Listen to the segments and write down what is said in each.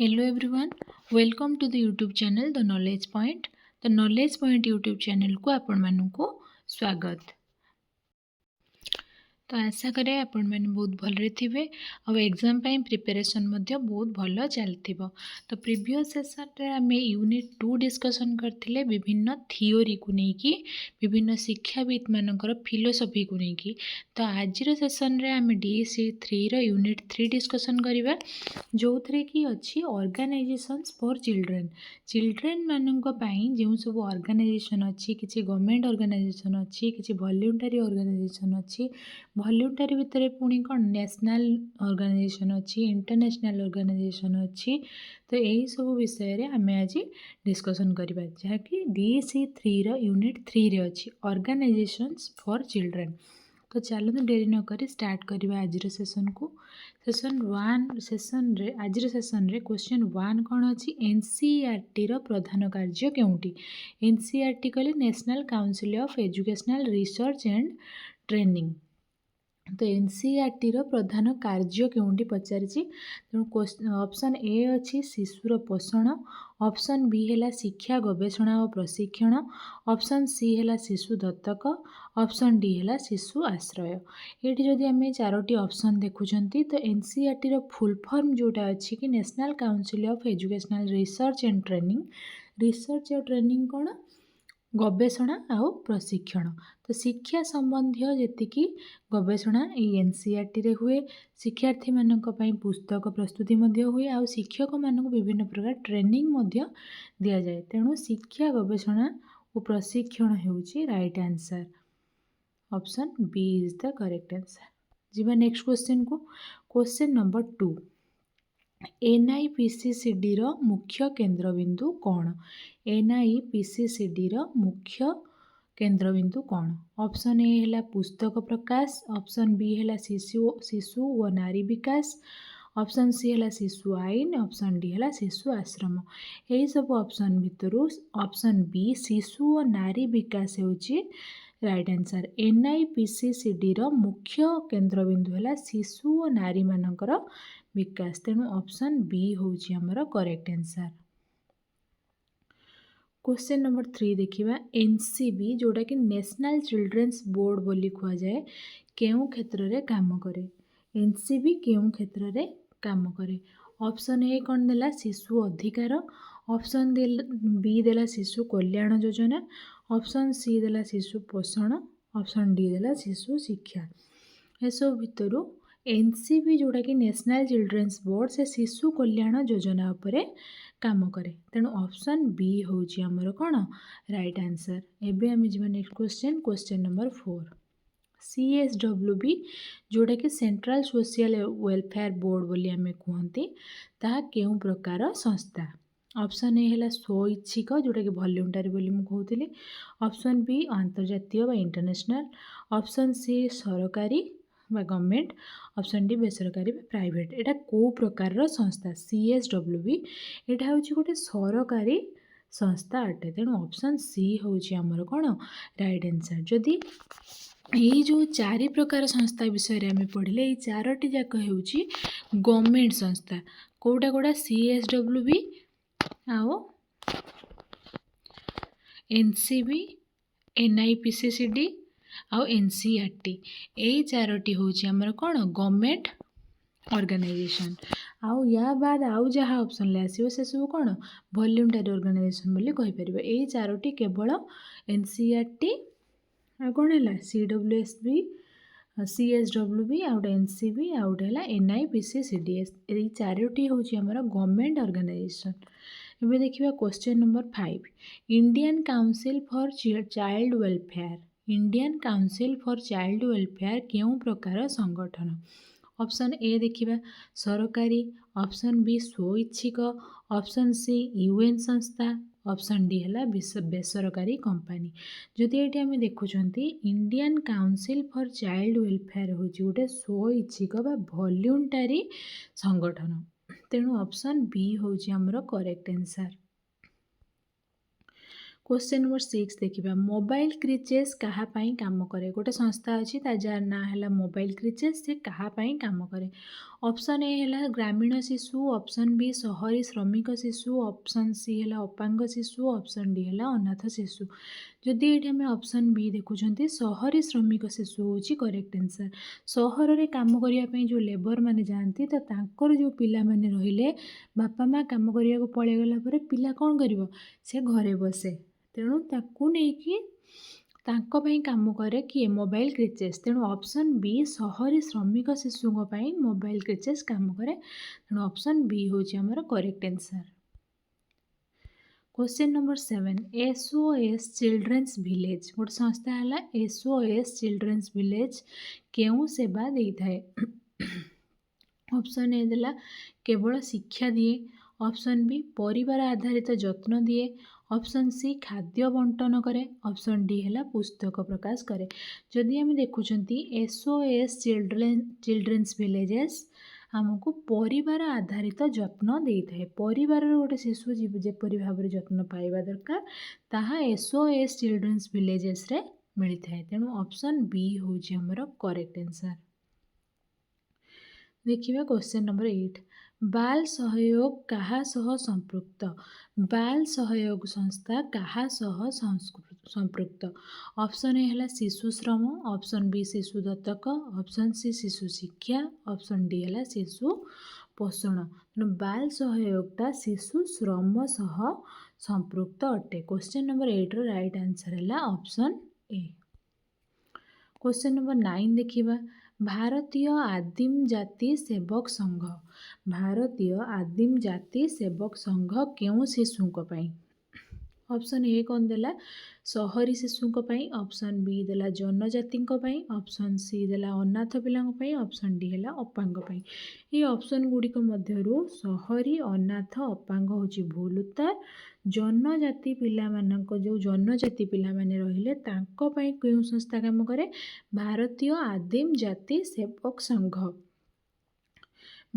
Hello everyone, welcome to the YouTube channel The Knowledge Point. The Knowledge Point YouTube channel को आपण मानकु स्वागत। तो आशा करे आपण मैंने बहुत भलरे थिबे और एग्जाम पाई प्रिपरेशन मध्य बहुत भल चलथिबो। तो प्रीवियस सेशन रे आमे यूनिट 2 डिस्कशन करथिले विभिन्न थियोरी को नेकी विभिन्न शिक्षाविद मानकर फिलोसफी को नेकी। तो आज रो सेशन रे आमे डीएससी 3 रो यूनिट 3 डिस्कशन करिबा जो थरे की अछि ऑर्गेनाइजेशंस फॉर चिल्ड्रेन मानक पाई जो सब ऑर्गेनाइजेशन अछि किछि गवर्नमेंट ऑर्गेनाइजेशन अछि किछि वॉलंटरी ऑर्गेनाइजेशन अछि वॉलंटरी भितर पुणी कौन नेशनल ऑर्गेनाइजेशन अच्छी इंटरनेशनल ऑर्गेनाइजेशन अच्छी। तो यही सब विषय रे आमे आज डिस्कशन करबा जहाँकि डीएससी 3 रो यूनिट 3 रे अच्छी ऑर्गेनाइजेशंस फॉर चिल्ड्रेन। तो चलो डेरी न करी स्टार्ट करबा आज सेशन को। सेशन रे आज सेशन रे क्वेश्चन 1 कौन अच्छी एनसीईआरटी रो प्रधान कार्य केउंटी। एनसीईआरटी कहले national council of educational research and training. तो एनसीईआरटी रो प्रधान कार्य केउंटी पचारिछि। तेणु ऑप्शन ए अच्छी शिशुर पोषण, ऑप्शन बी है शिक्षा गवेषणा और प्रशिक्षण, ऑप्शन सी है शिशु दत्तक, ऑप्शन डी है शिशु आश्रय। ये जदि आम चारोटी ऑप्शन देखुंत तो एनसीईआरटी रो फुल फॉर्म जोटा अच्छी कि national council of educational research and training. Research और ट्रेनिंग कौन गवेषणा आउ प्रशिक्षण। तो शिक्षा संबंधी जेतिकी गवेषणा ये एनसीईआरटी रे हुए। शिक्षार्थी मानक पई पुस्तक प्रस्तुति मध्य हुए आउ शिक्षक मानक विभिन्न प्रकार ट्रेनिंग मध्य दिया जाए। तेणु शिक्षा गवेषणा और प्रशिक्षण हेउची right answer. Option B is the correct answer. जीवा नेक्स्ट क्वेश्चन को। क्वेश्चन नंबर 2 एनआईपीसीसीडी रो मुख्य केंद्रबिंदु कौन। एनआईपीसीसीडी रो मुख्य केंद्रबिंदु कौन। ऑप्शन ए है पुस्तक प्रकाश, ऑप्शन बी है शिशु व नारी विकास, ऑप्शन सी है शिशु आईन, ऑप्शन डी है शिशु आश्रम। यही सब ऑप्शन भितर ऑप्शन बी शिशु व नारी विकास होची राइट आंसर। एनआईपीसीसीडी रो मुख्य केंद्रबिंदु है शिशु व नारी मानकर विकास। तेणु ऑप्शन बी होची हमर करेक्ट आंसर। क्वेश्चन नंबर 3 देखिबा एनसीबी जोटा कि नेशनल चिल्ड्रेन्स बोर्ड बोली कुआ जाए केउ क्षेत्र रे काम करे। एनसीबी केउ क्षेत्र रे काम करे। ऑप्शन ए कौन देला शिशु अधिकार, ऑप्शन बी देला शिशु कल्याण योजना, ऑप्शन सी देला शिशु पोषण, ऑप्शन डी देला शिशु शिक्षा। एसब भितर एनसीबी जोटा कि नेशनल चिल्ड्रेन्स बोर्ड से शिशु कल्याण योजना उपरे काम करे। तेणु ऑप्शन बी होची हमर कोन राइट आंसर। एबे हम जिमा नेक्स्ट क्वेश्चन। क्वेश्चन नंबर 4 सीएसडब्ल्यूबी जोटा कि सेंट्रल सोशल वेलफेयर बोर्ड बोली आमे कहंती ता केउ प्रकार संस्था। ऑप्शन ए है स्वइच्छिक जोटा कि वॉलंटरी बोली मु कहउतिली, ऑप्शन बी अंतर्जातीय बा इंटरनेशनल, ऑप्शन सी सरकारी बा गवर्नमेंट, ऑप्शन डी बेसरकारी बा प्राइवेट। एटा को प्रकार संस्था सीएसडब्ल्यूबी एटा होची गोटे सरकारी संस्था अटे। तेणु ऑप्शन सी होची हमर कोन राइट आंसर। जदि ये जो 4 प्रकार संस्था विषय रे आमे पढ़िले ये 4टी जाक होची गवर्नमेंट संस्था। कोटा कोटा सीएसडब्ल्यूबी आओ एनसीबी, एनआईपीसीसीडी आउ एनसीईआरटी यही 4टी होची हमर कोन गवर्नमेंट ऑर्गेनाइजेशन। आउ या बाद आउ जहाँ ऑप्शन ले आसीबो से सब कोन वॉलंटरी ऑर्गेनाइजेशन बोली कहि परिबो। यही 4टी केवल एनसीईआरटी आ कोन हैला सीडब्ल्यूएसबी, सीएसडब्ल्यूबी आउट एनसीबी आउट हैला एनआईपीसीसीडी। यही 4टी होची हमर गवर्नमेंट ऑर्गेनाइजेशन। एबे देखिबा question number 5 Indian council for child welfare. Indian council for child welfare केउ प्रकार संगठन। ऑप्शन ए देखिबा सरकारी, ऑप्शन बी स्वइच्छिक, ऑप्शन सी यूएन संस्था, ऑप्शन डी है बेसरकारी कंपनी। जदि ये आम देखुंती Indian council for child welfare हूँ गोटे स्वइच्छिक बा वॉलंटरी संगठन। तेणु ऑप्शन बी हूँ हमर करेक्ट आंसर। क्वेश्चन नंबर 6 देखिए मोबाइल क्रिचेस कहाँ पाई काम करे गोटे संस्था अच्छी जार ना है मोबाइल क्रिचेस से कहाँ पाई काम करे ऑप्शन ए है ग्रामीण शिशु ऑप्शन बी शहरी श्रमिक शिशु ऑप्शन सी है अपांग शिशु ऑप्शन डी है अनाथ शिशु जदि ये आम ऑप्शन बी देखुं शहरी श्रमिक शिशु हूँ करेक्ट आंसर सहर में काम करने जो लेबर मैंने जाती तो तांकर जो पिला माने रहिले बापा माँ काम करने को पलैगला पिला कौन कर से घरे बसे तेणु ताकू नहीं तांको पाई काम करे किए मोबाइल क्रिचेस तेणु ऑप्शन बी शहरी श्रमिक शिशुओं मोबाइल क्रिचेस काम करे तेणु ऑप्शन बी हूँ आमर correct answer question number 7 SOS children's village गोटे संस्था है SOS चिल्ड्रेन्स विलेज केउ सेवा दे थाए ऑप्शन ए देला केवल शिक्षा दिए ऑप्शन बी परिवार आधारित जत्न दिए ऑप्शन सी खाद्य बंटन करे ऑप्शन डी है पुस्तक प्रकाश करे जदि आम देखुं SOS चिल्ड्रेन्स विलेजेस आमको परिवार आधारित जत्न दे थाए परिवार गोटे शिशु जेपरी भाव जत्न पाइबा दरकार ताहा SOS चिल्ड्रेन्स विलेजेस रे मिलता है तेणु ऑप्शन बी हूँ आमर करेक्ट आंसर देखिए क्वेश्चन नंबर 8 बाल सहयोग कहा सह संपृक्त बाल सहयोग संस्था कहा सह संपृक्त ऑप्शन ए है शिशु श्रम ऑप्शन बी शिशु दत्तक ऑप्शन सी शिशु शिक्षा ऑप्शन डी है शिशु पोषण बाल सहयोगटा शिशु श्रम सह संपृक्त अटे क्वेश्चन नंबर 8 रो राइट आंसर है ऑप्शन ए क्वेश्चन नंबर 9 देखिबा भारतीय आदिम जाति सेवक संघ भारतीय आदिम जाति सेवक संघ केउ शिशुओं ऑप्शन ए कौन देला शहरी शिशुओं ऑप्शन बी देला जनजाति ऑप्शन सी देला अनाथ पिला ऑप्शन डी है अपांग ये ऑप्शन गुड़िक मध्यरु शहरी अनाथ अपांग होची भूल उत्तर जनजाति पिला मानक जो जनजाति पिला माने रहिले तांको पई केउ संस्था काम करे भारतीय आदिम जाति सेवक संघ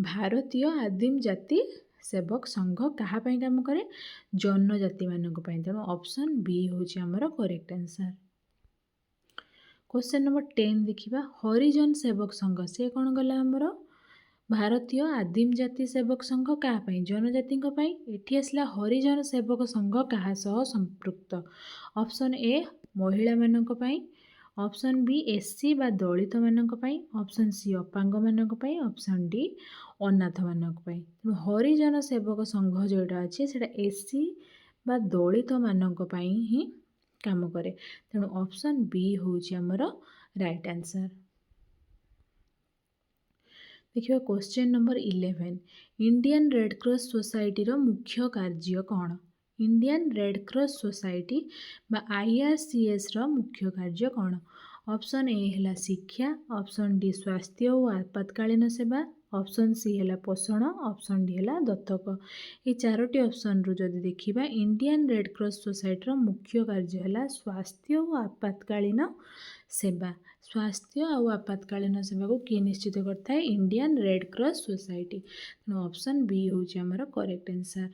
भारतीय आदिम जाति सेवक संघ कहाँ पाई काम करे जनजाति मानक पई तेणु ऑप्शन बी होची हमर करेक्ट आंसर क्वेश्चन नंबर 10 देखिबा हरिजन सेवक संघ से कौन गला हमर भारतीय आदिम जाति सेवक संघ क्या जनजाति एठी आसला हरिजन सेवक संघ क्या सह संपृक्त ऑप्शन ए महिला मानक ऑप्शन बी एससी बा दलित मानक ऑप्शन सी अपांग मानक ऑप्शन डी अनाथ मानक तेणु हरिजन सेवक संघ जोटा अच्छे से एससी बा दलित मानक ही काम करे तेणु ऑप्शन बी हूँ आमर राइट आंसर देखिए question number 11 Indian red cross society रो मुख्य कार्य कौन इंडियन रेड क्रॉस सोसाइटी बा IRCS रो मुख्य कार्य कौन ऑप्शन ए है शिक्षा ऑप्शन डी स्वास्थ्य और आपातकालीन सेवा ऑप्शन सी है पोषण ऑप्शन डी है दत्तक ये चारोटी ऑप्शन रु जदि देखिबा इंडियन रेड क्रॉस सोसाइटी रो मुख्य कार्य है स्वास्थ्य और आपातकालीन सेवा स्वास्थ्य और आपातकालीन सेवा को किए निश्चित करता है Indian red cross Society option B हूँ आमर करेक्ट आंसर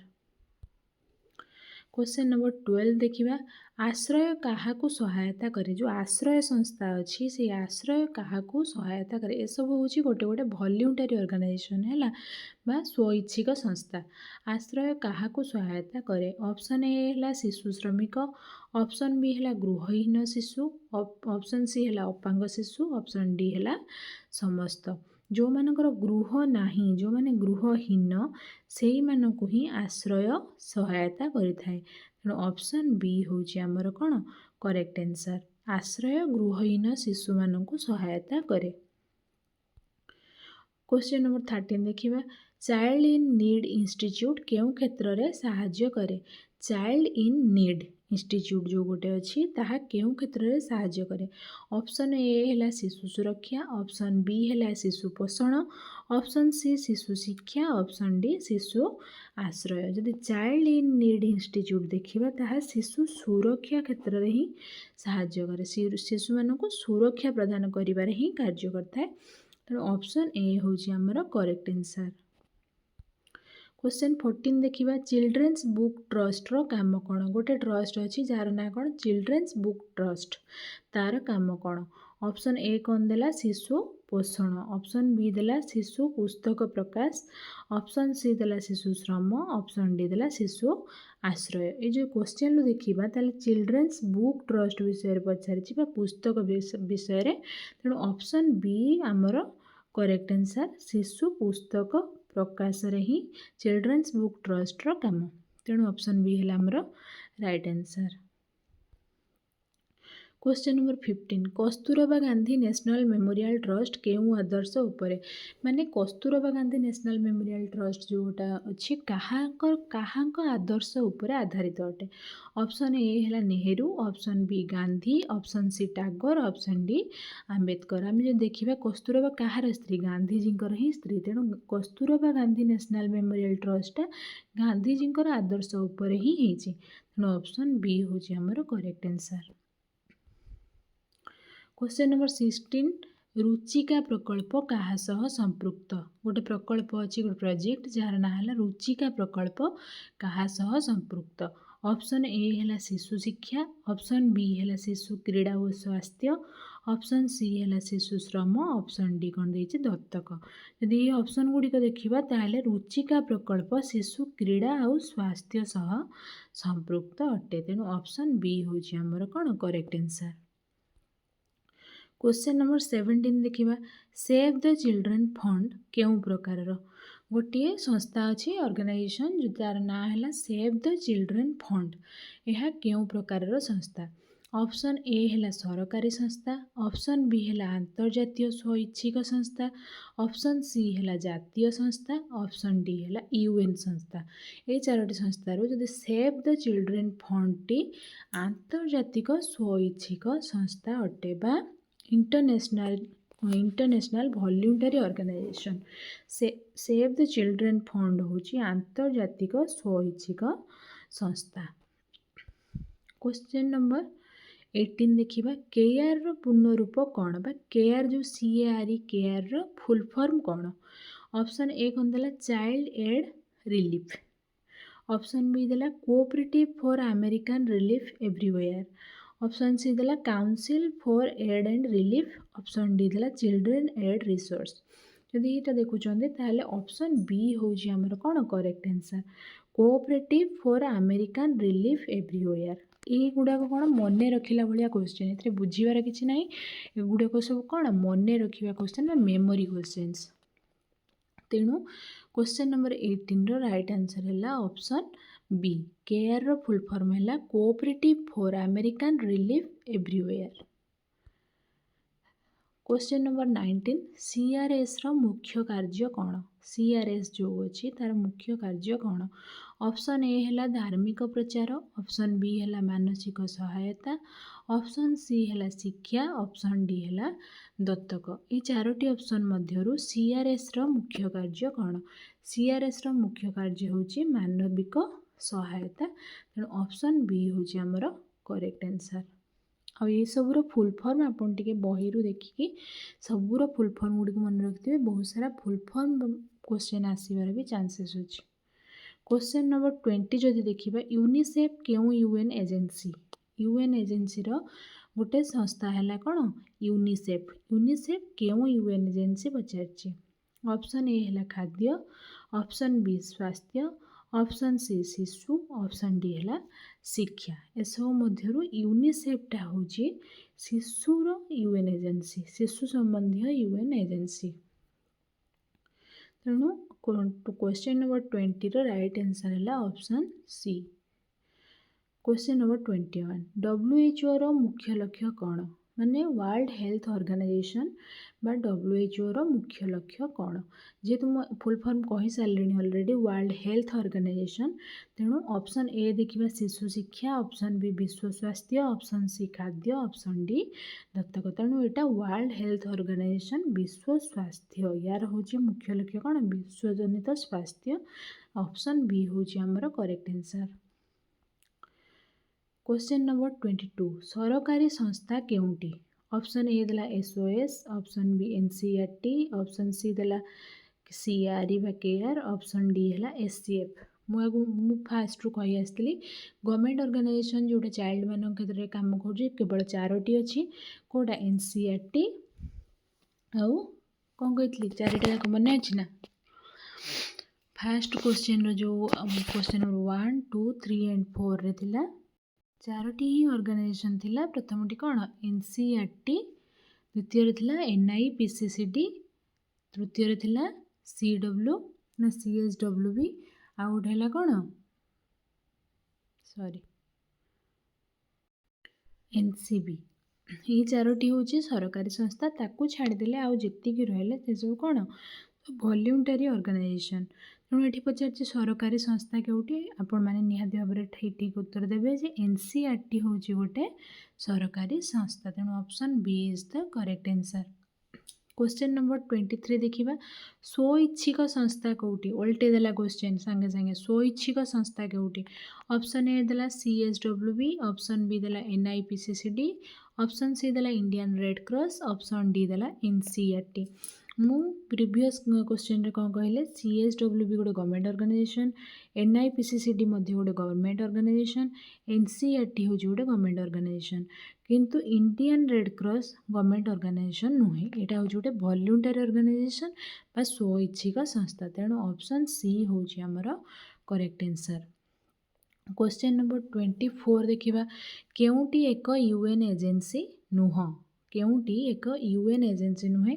क्वेश्चन नंबर 12 देखिबा आश्रय कहा को सहायता करे जो आश्रय संस्था अच्छी से आश्रय कहा को सहायता करे ए सब हूँ गोटे गोटे वॉलंटरी ऑर्गेनाइजेशन है बा स्वैच्छिक संस्था आश्रय कहा को सहायता करे ऑप्शन ए है शिशु श्रमिक ऑप्शन बी है गृहहीन शिशु ऑप्शन सी है अपांग शिशु ऑप्शन डी है समस्त जो मानकर गृह नाही जो माने गृहहीन से मानक ही आश्रय सहायता करिथाए तेणु ऑप्शन बी हूँ आमर कौन करेक्ट आंसर आश्रय गृहहीन शिशु मानक सहायता करे क्वेश्चन नंबर 13 देखिबा चाइल्ड इन नीड इंस्टीट्यूट केउ क्षेत्र रे सहाय्य करे चाइल्ड इन नीड इंस्टीट्यूट जो गोटे अच्छी ताहा केउ क्षेत्र रे सहाय्य करे ऑप्शन ए है शिशु सुरक्षा ऑप्शन बी है शिशु पोषण ऑप्शन सी शिशु शिक्षा ऑप्शन डी शिशु आश्रय जदि चाइल्ड इन नीड इंस्टीट्यूट देखिबा ताहा शिशु सुरक्षा क्षेत्र रे ही सहाय्य करे शिशु मानक सुरक्षा प्रदान करिबारे ही कार्य करता है तेणु ऑप्शन ए हूँ आमर करेक्ट आंसर क्वेश्चन 14 देखिए चिल्ड्रेन्स बुक ट्रस्ट रो काम कौन गोटे ट्रस्ट अच्छी जार ना कौन चिल्ड्रेन्स बुक ट्रस्ट तार काम कौन ऑप्शन ए कौन देला शिशु पोषण ऑप्शन बी देला शिशु पुस्तक प्रकाश ऑप्शन सी देला शिशु श्रम ऑप्शन डी देला शिशु आश्रय ये जो क्वेश्चन रू देखा ताले चिल्ड्रेन्स बुक ट्रस्ट विषय पचारि पुस्तक विषय तेणु ऑप्शन बी आमर करेक्ट आंसर शिशु पुस्तक प्रकाश रे ही चिल्ड्रेन्स बुक ट्रस्ट रो काम तेणु ऑप्शन बी है आमर right answer. Question number 15 Kasturba Gandhi national memorial trust केउ आदर्श उपरे माने Kasturba Gandhi national memorial trust जोटा अच्छी कहाँ आदर्श उपरे आधारित अटे ऑप्शन ए है Nehru option B Gandhi option C Tagore option D Ambedkar आम जो देखा कस्तूरबा कहार स्त्री गांधीजी ही स्त्री तेणु Kasturba Gandhi national memorial trust Gandhiji आदर्श उपरे ही होती तेणु ऑप्शन बी हूँ आमर correct answer. Question number 16 Ruchika प्रकल्प क्या सह संपृक्त गोटे प्रकल्प अच्छी गोटे प्रोजेक्ट जार ना है रुचिका प्रकल्प क्या सह संपृक्त ऑप्शन ए है शिशु शिक्षा ऑप्शन बी है शिशु क्रीड़ा और स्वास्थ्य ऑप्शन सी है शिशु श्रम ऑप्शन डी कौन देती दत्तक जदि ये ऑप्शन गुड़िक देखा ताहले रुचिका प्रकल्प शिशु क्रीड़ा और स्वास्थ्य सह संपृक्त अटे तेणु ऑप्शन बी हूँ आमर कौन करेक्ट आंसर। क्वेश्चन नंबर 17 देखा सेव द चिल्ड्रेन फंड केउ प्रकार गोटे संस्था अच्छी ऑर्गेनाइजेशन जो तार ना है सेव द चिल्ड्रेन फंड यह केउ प्रकार संस्था ऑप्शन ए है सरकारी संस्था ऑप्शन बी है अंतर्जातीय स्वैच्छिक संस्था ऑप्शन सी है जातीय संस्था ऑप्शन डी है यूएन संस्था ये चारोटी संस्थार जदि सेव द चिल्ड्रेन फंड टी आंतर्जातिक स्वैच्छिक संस्था अटे बा international voluntary organisation save the children fund हूँ आंतर्जातिक स्वैच्छिक संस्था। क्वेश्चन नंबर 18 देखा केआर रो पूर्ण रूप कौन बा केआर जो CARE केआर रो फुल फॉर्म कौन ऑप्शन ए कौन देला child aid relief option B देला cooperative for American relief everywhere option C देला council for aid and relief option D देला चिल्ड्रेन एड रिसोर्स जदि यहाँ देखुं ताहले ऑप्शन बी हूँ आमर कौन correct answer cooperative for American relief everywhere ये गुड़ाक कौन मन रखिला भाया क्वेश्चन ये बुझीबार किसी ना एगुड़ाक सब कौन मन रखा क्वेश्चन मेमोरी क्वेश्चंस तेणु क्वेश्चन नंबर 18 राइट आंसर है ऑप्शन बी केआर रो फुल फॉर्म है cooperative for American relief everywhere. Question number 19 CRS रो मुख्य कार्य कौन CRS जो अच्छी तार मुख्य कार्य कौन ऑप्शन ए है धार्मिक प्रचार ऑप्शन बी है मानसिक सहायता ऑप्शन सी है शिक्षा ऑप्शन डी है दत्तक ये चारोटी ऑप्शन मध्यरु CRS रो मुख्य कार्य कौन CRS रो मुख्य कार्य होची मानविक सहायता तेणु ऑप्शन बी हूँ आमर करेक्ट आंसर। आ ये सबूर फुल फॉर्म आपन टिके बही देखिकी सबूर फुल फॉर्म गुड़ी मन रखिथे बहुत सारा फुल फॉर्म क्वेश्चन आसबार भी चांसेस अच्छे। क्वेश्चन नंबर 20 जदि देखा यूनिसेफ केउ यूएन एजेंसी यूएन एजेंसी रो गोटे संस्था है कौन यूनिसेफ यूनिसेफ केउ UN agency Pachar option A है खाद्य ऑप्शन बी स्वास्थ्य ऑप्शन सी शिशु ऑप्शन डी है शिक्षा एसबू मध्य यूनिसेफटा हूँ शिशुर यूएन एजेंसी शिशु संबंधी यूएन एजेंसी तेणु क्वेश्चन नंबर 20 रो राइट आंसर है option C. Question number 21 WHO रो मुख्य लक्ष्य कौन माने वर्ल्ड हेल्थ ऑर्गेनाइजेशन बा WHO रो मुख्य लक्ष्य कौन जेहेतु मुझे फुल फॉर्म कही सारे ऑलरेडी वर्ल्ड हेल्थ ऑर्गेनाइजेशन तेणु ऑप्शन ए देखा शिशु शिक्षा ऑप्शन बी विश्व स्वास्थ्य ऑप्शन सी खाद्य ऑप्शन डी दत्तक तेणु यहाँ वर्ल्ड हेल्थ ऑर्गेनाइजेशन विश्व स्वास्थ्य यार हूँ मुख्य लक्ष्य कौन विश्वजनित स्वास्थ्य ऑप्शन बी हूँ आमर करेक्ट आंसर। क्वेश्चन नंबर 22 सरकारी संस्था केउंटी ऑप्शन ए देला SOS option B NCERT option C देला CRE बा केआर ऑप्शन डी है SCF मु फास्ट रू कही आसती गवर्नमेंट ऑर्गेनाइजेशन जोटा चाइल्ड मान क्षेत्र में कम कर केवल 4टी अच्छी कौटा NCERT आउ कौन कही 4टा जाक मन अच्छी ना फास्ट क्वेश्चन जो क्वेश्चन नंबर 1 2 3 एंड 4 रे थिला 4टी ही ऑर्गेनाइजेशन थिला प्रथमटी कौन NCERT द्वितीय थिला NIPCCD तृतीय थिला CW ना CSWB आउ गोटे है कौन सॉरी NCB ये 4टी हूँ सरकारी संस्था ताकू छाड़देले आउ जेतिकी रहिले से सब कौन वॉल्यूंटरी ऑर्गेनाइजेशन तेणु ये पचार सरकारी संस्था केउटी आपण मैंने निहाती भाव में ठीक उत्तर देवे जे NCERT हूँ गोटे सरकारी संस्था तेणु option B is the correct answer question number 23 देखिबा स्वइच्छिक संस्था कोउटी उल्टे देला क्वेश्चन संगे संगे स्वइच्छिक संस्था कोउटी ऑप्शन ए देला CSWB ऑप्शन बी देला NIPCCD ऑप्शन सी देला Indian red cross option D देला NCERT मु प्रीवियस क्वेश्चन रे कौन कहले CSWB गोटे गवर्नमेंट ऑर्गेनाइजेशन NIPCCD मध्य गोटे गवर्नमेंट ऑर्गेनाइजेशन NCERT हूँ गोटे गवर्नमेंट ऑर्गेनाइजेशन किंतु Indian red Cross government organisation नुहे यहाँ हूँ गोटे वॉल्यूंटरी ऑर्गेनाइजेशन बा स्वइच्छिक संस्था तेणु ऑप्शन सी हूँ आमर करेक्ट आंसर क्वेश्चन नंबर 24 देखिबा केउटी एक UN एजेंसी नुह केउटी एक UN एजेंसी नुहे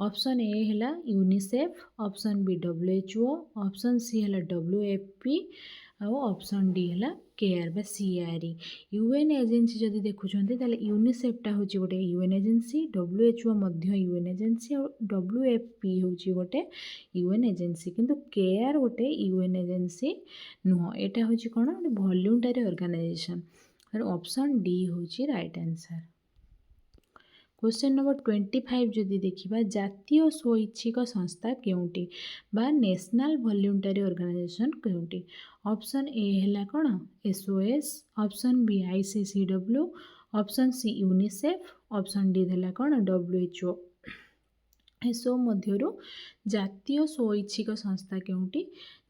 ऑप्शन ए है UNICEF option B WHO option C है WFP आउ ऑप्शन डी है केआर बा CRE UN एजेंसी जदि देखुछन्ते ताले यूनिसेफटा हूँ गोटे UN एजेंसी WHO मध्य UN एजेंसी और WFP हूँ गोटे UN एजेंसी किंतु केआर गोटे UN एजेंसी नुह एटा हूँ कौन गोटे वॉल्यूंटरी ऑर्गेनाइजेशन ऑप्शन डी हूँ राइट आंसर क्वेश्चन नंबर 25 जदि देखिबा जातीय स्वइच्छिक संस्था केउटी बा नेशनल वॉल्यूंटरी ऑर्गेनाइजेशन केउटी ऑप्शन ए है कौन SOS option B ICCW option C UNICEF option D है कौन WHO एसो मध्यरु जातीय स्वइच्छिक संस्था केउटी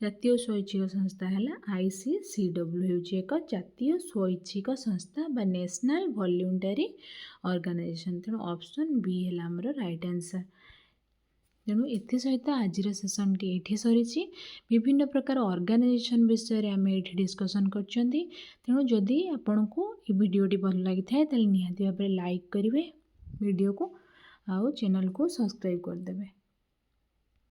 जातीय स्वइच्छिक संस्था है ICCW हूँ एक जातीय स्वइच्छिक संस्था बा नेशनल वॉल्यूंटरी ऑर्गेनाइजेशन तेणु ऑप्शन बी है आमर राइट आंसर तेणु एथि सहित आज सेसन टी एठी सरी विभिन्न प्रकार ऑर्गेनाइजेशन विषय आम ये डिस्कसन करछंती तेणु जदि आपन को ये वीडियोटी भल लगी थाए ताले निहाती भाव में लाइक करेंगे वीडियो को आउ चैनल को सब्सक्राइब करदेवे।